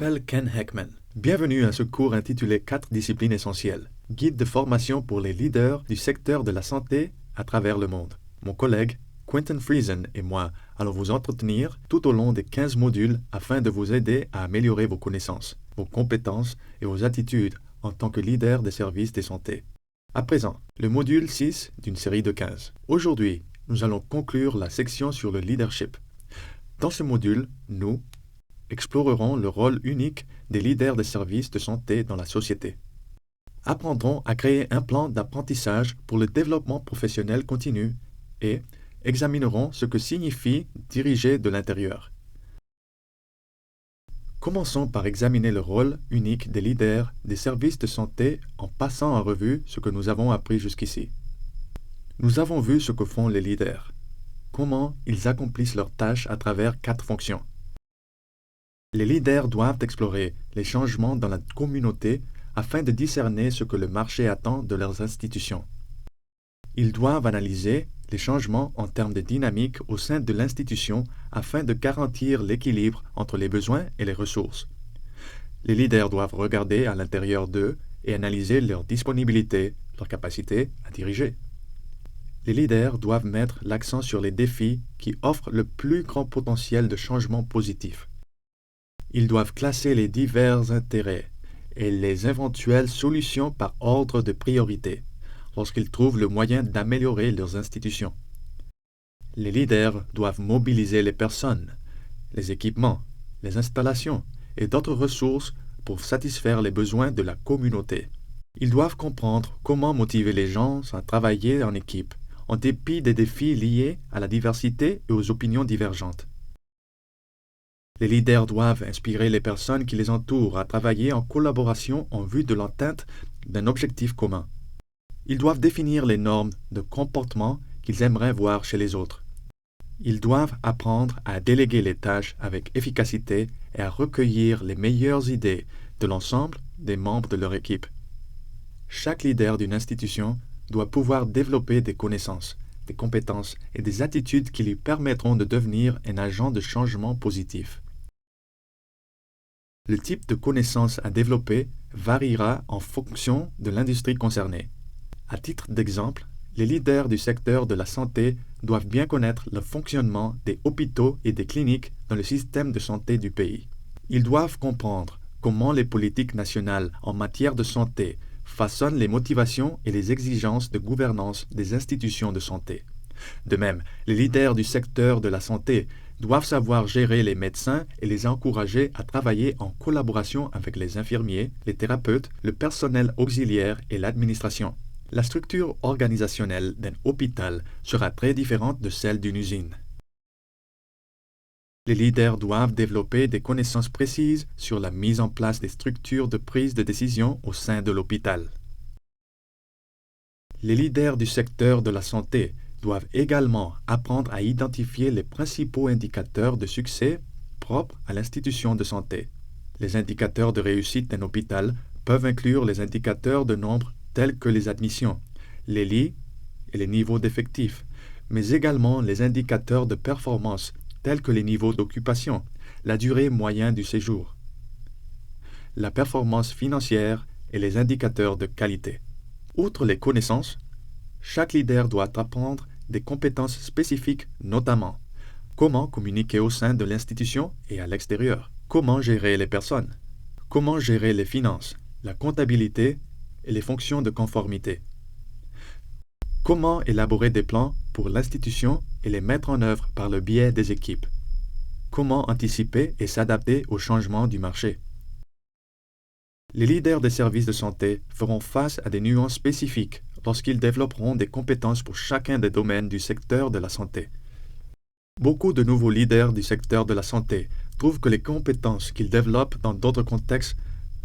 m'appelle Ken Heckman. Bienvenue à ce cours intitulé 4 disciplines essentielles, guide de formation pour les leaders du secteur de la santé à travers le monde. Mon collègue Quentin Friesen et moi allons vous entretenir tout au long des 15 modules afin de vous aider à améliorer vos connaissances, vos compétences et vos attitudes en tant que leader des services de santé. À présent, le module 6 d'une série de 15. Aujourd'hui, nous allons conclure la section sur le leadership. Dans ce module, nous explorerons le rôle unique des leaders des services de santé dans la société. Apprendrons à créer un plan d'apprentissage pour le développement professionnel continu et examinerons ce que signifie diriger de l'intérieur. Commençons par examiner le rôle unique des leaders des services de santé en passant en revue ce que nous avons appris jusqu'ici. Nous avons vu ce que font les leaders, comment ils accomplissent leurs tâches à travers 4 fonctions. Les leaders doivent explorer les changements dans la communauté afin de discerner ce que le marché attend de leurs institutions. Ils doivent analyser les changements en termes de dynamique au sein de l'institution afin de garantir l'équilibre entre les besoins et les ressources. Les leaders doivent regarder à l'intérieur d'eux et analyser leur disponibilité, leur capacité à diriger. Les leaders doivent mettre l'accent sur les défis qui offrent le plus grand potentiel de changement positif. Ils doivent classer les divers intérêts et les éventuelles solutions par ordre de priorité lorsqu'ils trouvent le moyen d'améliorer leurs institutions. Les leaders doivent mobiliser les personnes, les équipements, les installations et d'autres ressources pour satisfaire les besoins de la communauté. Ils doivent comprendre comment motiver les gens à travailler en équipe, en dépit des défis liés à la diversité et aux opinions divergentes. Les leaders doivent inspirer les personnes qui les entourent à travailler en collaboration en vue de l'atteinte d'un objectif commun. Ils doivent définir les normes de comportement qu'ils aimeraient voir chez les autres. Ils doivent apprendre à déléguer les tâches avec efficacité et à recueillir les meilleures idées de l'ensemble des membres de leur équipe. Chaque leader d'une institution doit pouvoir développer des connaissances, des compétences et des attitudes qui lui permettront de devenir un agent de changement positif. Le type de connaissances à développer variera en fonction de l'industrie concernée. À titre d'exemple, les leaders du secteur de la santé doivent bien connaître le fonctionnement des hôpitaux et des cliniques dans le système de santé du pays. Ils doivent comprendre comment les politiques nationales en matière de santé façonnent les motivations et les exigences de gouvernance des institutions de santé. De même, les leaders du secteur de la santé doivent savoir gérer les médecins et les encourager à travailler en collaboration avec les infirmiers, les thérapeutes, le personnel auxiliaire et l'administration. La structure organisationnelle d'un hôpital sera très différente de celle d'une usine. Les leaders doivent développer des connaissances précises sur la mise en place des structures de prise de décision au sein de l'hôpital. Les leaders du secteur de la santé doivent également apprendre à identifier les principaux indicateurs de succès propres à l'institution de santé. Les indicateurs de réussite d'un hôpital peuvent inclure les indicateurs de nombre tels que les admissions, les lits et les niveaux d'effectifs, mais également les indicateurs de performance tels que les niveaux d'occupation, la durée moyenne du séjour, la performance financière et les indicateurs de qualité. Outre les connaissances, chaque leader doit apprendre des compétences spécifiques, notamment comment communiquer au sein de l'institution et à l'extérieur, comment gérer les personnes, comment gérer les finances, la comptabilité et les fonctions de conformité, comment élaborer des plans pour l'institution et les mettre en œuvre par le biais des équipes, comment anticiper et s'adapter aux changements du marché. Les leaders des services de santé feront face à des nuances spécifiques lorsqu'ils développeront des compétences pour chacun des domaines du secteur de la santé. Beaucoup de nouveaux leaders du secteur de la santé trouvent que les compétences qu'ils développent dans d'autres contextes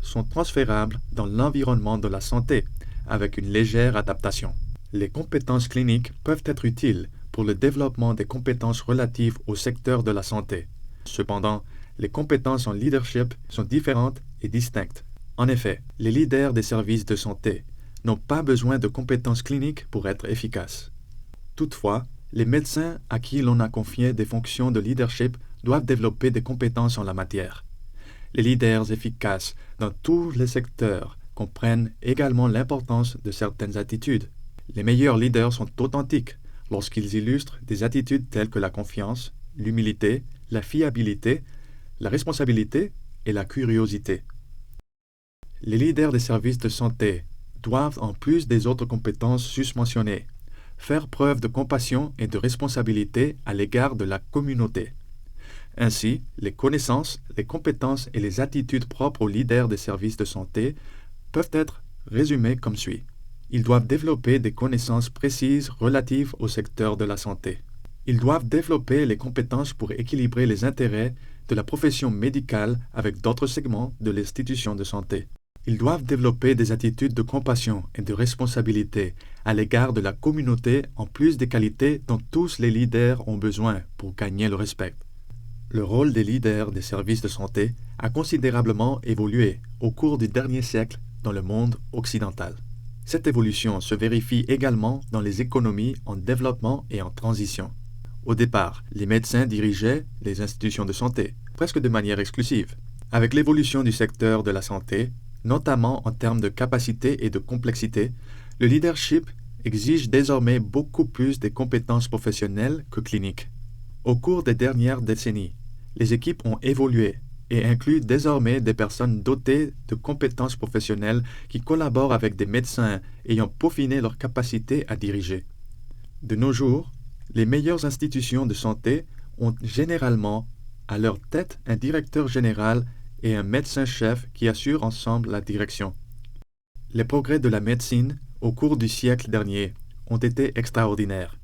sont transférables dans l'environnement de la santé, avec une légère adaptation. Les compétences cliniques peuvent être utiles pour le développement des compétences relatives au secteur de la santé. Cependant, les compétences en leadership sont différentes et distinctes. En effet, les leaders des services de santé n'ont pas besoin de compétences cliniques pour être efficaces. Toutefois, les médecins à qui l'on a confié des fonctions de leadership doivent développer des compétences en la matière. Les leaders efficaces dans tous les secteurs comprennent également l'importance de certaines attitudes. Les meilleurs leaders sont authentiques lorsqu'ils illustrent des attitudes telles que la confiance, l'humilité, la fiabilité, la responsabilité et la curiosité. Les leaders des services de santé doivent, en plus des autres compétences susmentionnées, faire preuve de compassion et de responsabilité à l'égard de la communauté. Ainsi, les connaissances, les compétences et les attitudes propres aux leaders des services de santé peuvent être résumées comme suit. Ils doivent développer des connaissances précises relatives au secteur de la santé. Ils doivent développer les compétences pour équilibrer les intérêts de la profession médicale avec d'autres segments de l'institution de santé. Ils doivent développer des attitudes de compassion et de responsabilité à l'égard de la communauté en plus des qualités dont tous les leaders ont besoin pour gagner le respect. Le rôle des leaders des services de santé a considérablement évolué au cours du dernier siècle dans le monde occidental. Cette évolution se vérifie également dans les économies en développement et en transition. Au départ, les médecins dirigeaient les institutions de santé, presque de manière exclusive. Avec l'évolution du secteur de la santé, notamment en termes de capacité et de complexité, le leadership exige désormais beaucoup plus des compétences professionnelles que cliniques. Au cours des dernières décennies, les équipes ont évolué et incluent désormais des personnes dotées de compétences professionnelles qui collaborent avec des médecins ayant peaufiné leur capacité à diriger. De nos jours, les meilleures institutions de santé ont généralement à leur tête un directeur général et un médecin-chef qui assurent ensemble la direction. Les progrès de la médecine au cours du siècle dernier ont été extraordinaires.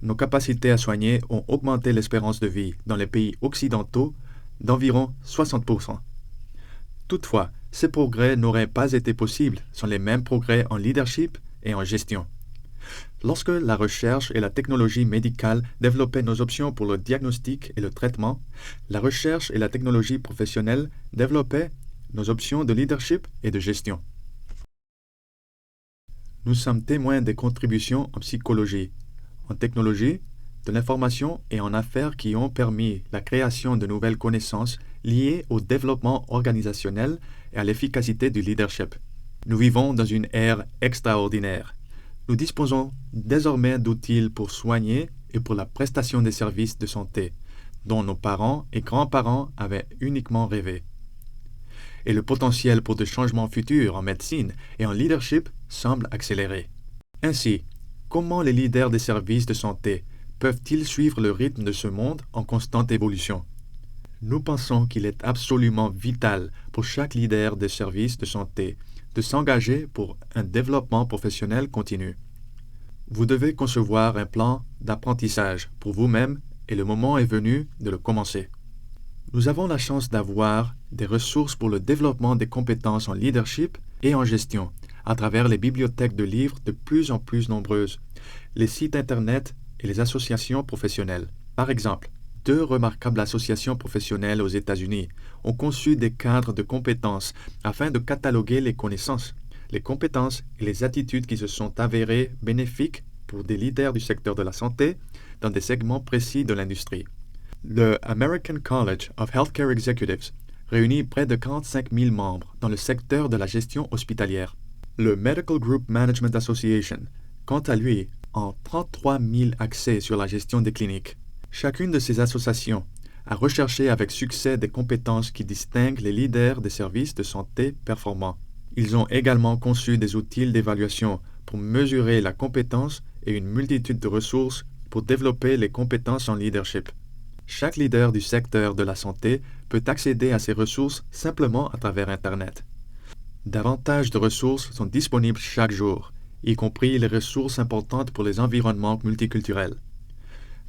Nos capacités à soigner ont augmenté l'espérance de vie dans les pays occidentaux d'environ 60%. Toutefois, ces progrès n'auraient pas été possibles sans les mêmes progrès en leadership et en gestion. Lorsque la recherche et la technologie médicale développaient nos options pour le diagnostic et le traitement, la recherche et la technologie professionnelle développaient nos options de leadership et de gestion. Nous sommes témoins des contributions en psychologie, en technologie, de l'information et en affaires qui ont permis la création de nouvelles connaissances liées au développement organisationnel et à l'efficacité du leadership. Nous vivons dans une ère extraordinaire. Nous disposons désormais d'outils pour soigner et pour la prestation des services de santé, dont nos parents et grands-parents avaient uniquement rêvé. Et le potentiel pour des changements futurs en médecine et en leadership semble accélérer. Ainsi, comment les leaders des services de santé peuvent-ils suivre le rythme de ce monde en constante évolution? Nous pensons qu'il est absolument vital pour chaque leader des services de santé de s'engager pour un développement professionnel continu. Vous devez concevoir un plan d'apprentissage pour vous-même et le moment est venu de le commencer. Nous avons la chance d'avoir des ressources pour le développement des compétences en leadership et en gestion à travers les bibliothèques de livres de plus en plus nombreuses, les sites Internet et les associations professionnelles. Par exemple, 2 remarquables associations professionnelles aux États-Unis ont conçu des cadres de compétences afin de cataloguer les connaissances, les compétences et les attitudes qui se sont avérées bénéfiques pour des leaders du secteur de la santé dans des segments précis de l'industrie. Le American College of Healthcare Executives réunit près de 45 000 membres dans le secteur de la gestion hospitalière. Le Medical Group Management Association, quant à lui, en 33 000 accès sur la gestion des cliniques. Chacune de ces associations a recherché avec succès des compétences qui distinguent les leaders des services de santé performants. Ils ont également conçu des outils d'évaluation pour mesurer la compétence et une multitude de ressources pour développer les compétences en leadership. Chaque leader du secteur de la santé peut accéder à ces ressources simplement à travers Internet. Davantage de ressources sont disponibles chaque jour, y compris les ressources importantes pour les environnements multiculturels.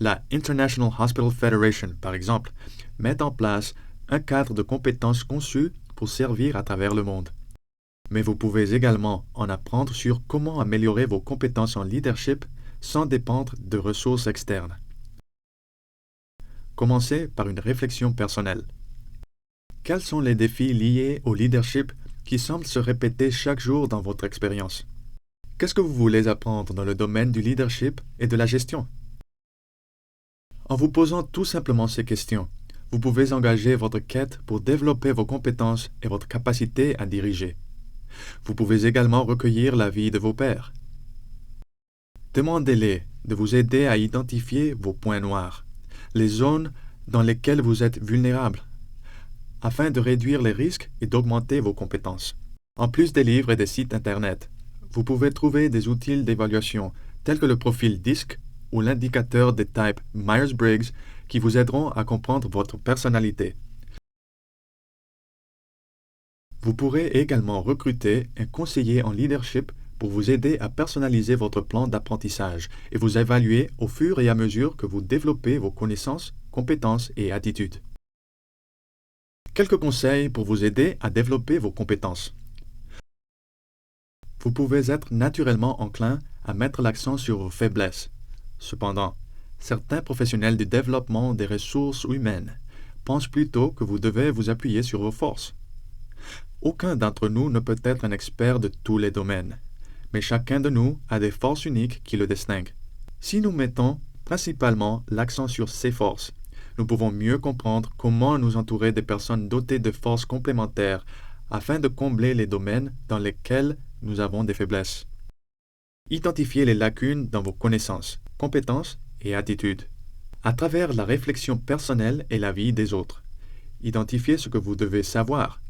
La International Hospital Federation, par exemple, met en place un cadre de compétences conçu pour servir à travers le monde. Mais vous pouvez également en apprendre sur comment améliorer vos compétences en leadership sans dépendre de ressources externes. Commencez par une réflexion personnelle. Quels sont les défis liés au leadership qui semblent se répéter chaque jour dans votre expérience? Qu'est-ce que vous voulez apprendre dans le domaine du leadership et de la gestion? En vous posant tout simplement ces questions, Vous pouvez engager votre quête pour développer vos compétences et votre capacité à diriger. Vous pouvez également recueillir l'avis de vos pairs. Demandez-les de vous aider à identifier vos points noirs, les zones dans lesquelles vous êtes vulnérable, afin de réduire les risques et d'augmenter vos compétences. En plus des livres et des sites Internet, vous pouvez trouver des outils d'évaluation tels que le profil DISC ou l'indicateur de type Myers-Briggs qui vous aideront à comprendre votre personnalité. Vous pourrez également recruter un conseiller en leadership pour vous aider à personnaliser votre plan d'apprentissage et vous évaluer au fur et à mesure que vous développez vos connaissances, compétences et attitudes. Quelques conseils pour vous aider à développer vos compétences. Vous pouvez être naturellement enclin à mettre l'accent sur vos faiblesses. Cependant, certains professionnels du développement des ressources humaines pensent plutôt que vous devez vous appuyer sur vos forces. Aucun d'entre nous ne peut être un expert de tous les domaines, mais chacun de nous a des forces uniques qui le distinguent. Si nous mettons principalement l'accent sur ces forces, nous pouvons mieux comprendre comment nous entourer des personnes dotées de forces complémentaires afin de combler les domaines dans lesquels nous avons des faiblesses. Identifiez les lacunes dans vos connaissances, compétences et attitudes. À travers la réflexion personnelle et la vie des autres, identifiez ce que vous devez savoir,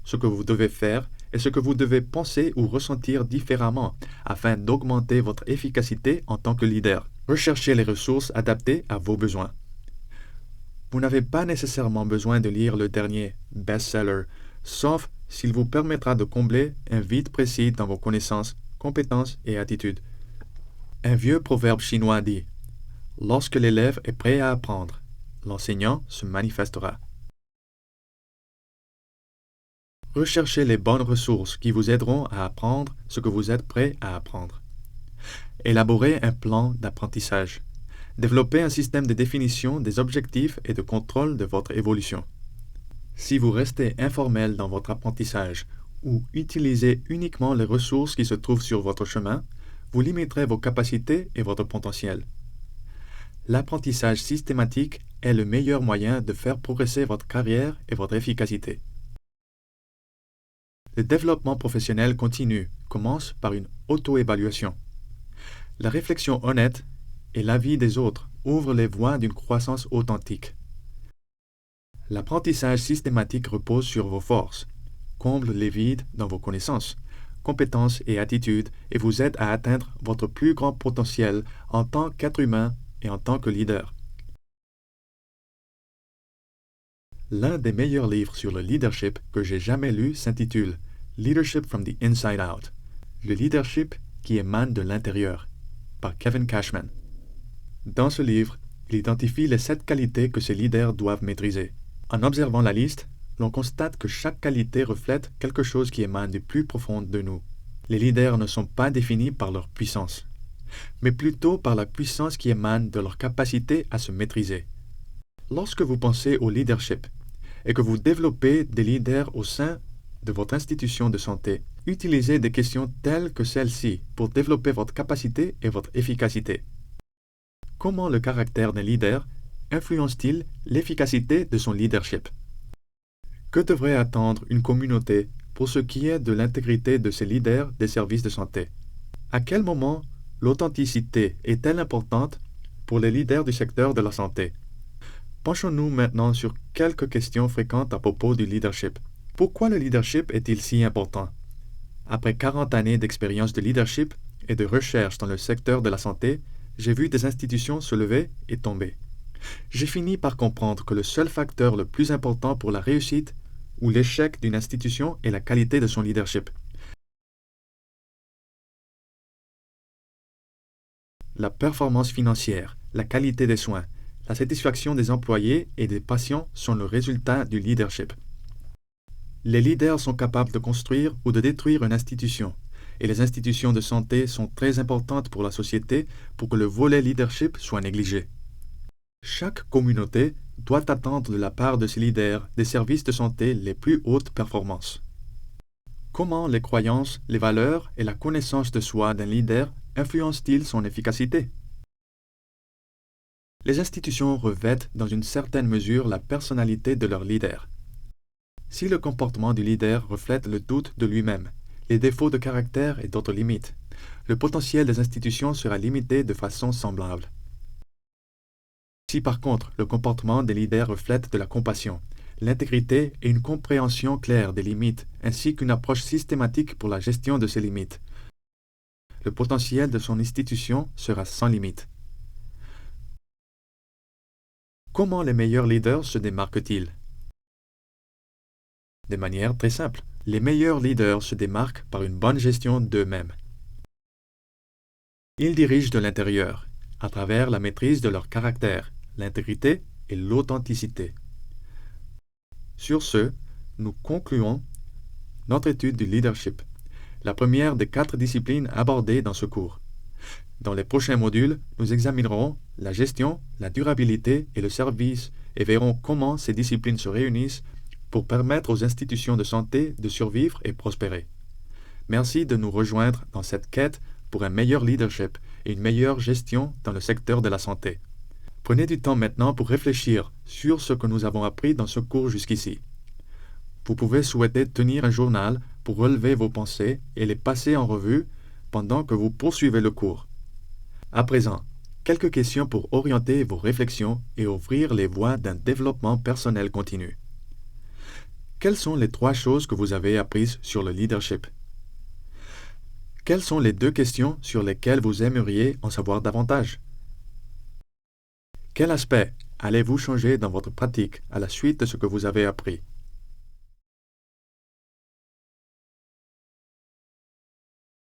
ce que vous devez faire et ce que vous devez penser ou ressentir différemment afin d'augmenter votre efficacité en tant que leader. Recherchez les ressources adaptées à vos besoins. Vous n'avez pas nécessairement besoin de lire le dernier best-seller, sauf s'il vous permettra de combler un vide précis dans vos connaissances, compétences et attitudes. Un vieux proverbe chinois dit « Lorsque l'élève est prêt à apprendre, l'enseignant se manifestera ». Recherchez les bonnes ressources qui vous aideront à apprendre ce que vous êtes prêt à apprendre. Élaborez un plan d'apprentissage. Développez un système de définition des objectifs et de contrôle de votre évolution. Si vous restez informel dans votre apprentissage ou utilisez uniquement les ressources qui se trouvent sur votre chemin, vous limiterez vos capacités et votre potentiel. L'apprentissage systématique est le meilleur moyen de faire progresser votre carrière et votre efficacité. Le développement professionnel continu commence par une auto-évaluation. La réflexion honnête et l'avis des autres ouvrent les voies d'une croissance authentique. L'apprentissage systématique repose sur vos forces, comble les vides dans vos connaissances, compétences et attitudes et vous aide à atteindre votre plus grand potentiel en tant qu'être humain et en tant que leader. L'un des meilleurs livres sur le leadership que j'ai jamais lu s'intitule « Leadership from the Inside Out », le leadership qui émane de l'intérieur, par Kevin Cashman. Dans ce livre, il identifie les 7 qualités que ces leaders doivent maîtriser. En observant la liste, l'on constate que chaque qualité reflète quelque chose qui émane du plus profond de nous. Les leaders ne sont pas définis par leur puissance, mais plutôt par la puissance qui émane de leur capacité à se maîtriser. Lorsque vous pensez au leadership et que vous développez des leaders au sein de votre institution de santé, utilisez des questions telles que celle-ci pour développer votre capacité et votre efficacité. Comment le caractère d'un leader influence-t-il l'efficacité de son leadership? Que devrait attendre une communauté pour ce qui est de l'intégrité de ses leaders des services de santé? À quel moment l'authenticité est-elle importante pour les leaders du secteur de la santé? Penchons-nous maintenant sur quelques questions fréquentes à propos du leadership. Pourquoi le leadership est-il si important? Après 40 années d'expérience de leadership et de recherche dans le secteur de la santé, j'ai vu des institutions se lever et tomber. J'ai fini par comprendre que le seul facteur le plus important pour la réussite ou l'échec d'une institution est la qualité de son leadership. La performance financière, la qualité des soins, la satisfaction des employés et des patients sont le résultat du leadership. Les leaders sont capables de construire ou de détruire une institution, et les institutions de santé sont très importantes pour la société pour que le volet leadership soit négligé. Chaque communauté doit attendre de la part de ses leaders des services de santé les plus hautes performances. Comment les croyances, les valeurs et la connaissance de soi d'un leader influencent-ils son efficacité? Les institutions revêtent dans une certaine mesure la personnalité de leur leader. Si le comportement du leader reflète le doute de lui-même, les défauts de caractère et d'autres limites, le potentiel des institutions sera limité de façon semblable. Si par contre le comportement des leaders reflète de la compassion, l'intégrité et une compréhension claire des limites, ainsi qu'une approche systématique pour la gestion de ces limites, le potentiel de son institution sera sans limite. Comment les meilleurs leaders se démarquent-ils? De manière très simple, les meilleurs leaders se démarquent par une bonne gestion d'eux-mêmes. Ils dirigent de l'intérieur, à travers la maîtrise de leur caractère, l'intégrité et l'authenticité. Sur ce, nous concluons notre étude du leadership, la première des 4 disciplines abordées dans ce cours. Dans les prochains modules, nous examinerons la gestion, la durabilité et le service et verrons comment ces disciplines se réunissent pour permettre aux institutions de santé de survivre et prospérer. Merci de nous rejoindre dans cette quête pour un meilleur leadership et une meilleure gestion dans le secteur de la santé. Prenez du temps maintenant pour réfléchir sur ce que nous avons appris dans ce cours jusqu'ici. Vous pouvez souhaiter tenir un journal pour relever vos pensées et les passer en revue pendant que vous poursuivez le cours. À présent, quelques questions pour orienter vos réflexions et ouvrir les voies d'un développement personnel continu. Quelles sont les 3 choses que vous avez apprises sur le leadership? Quelles sont les 2 questions sur lesquelles vous aimeriez en savoir davantage? Quel aspect allez-vous changer dans votre pratique à la suite de ce que vous avez appris?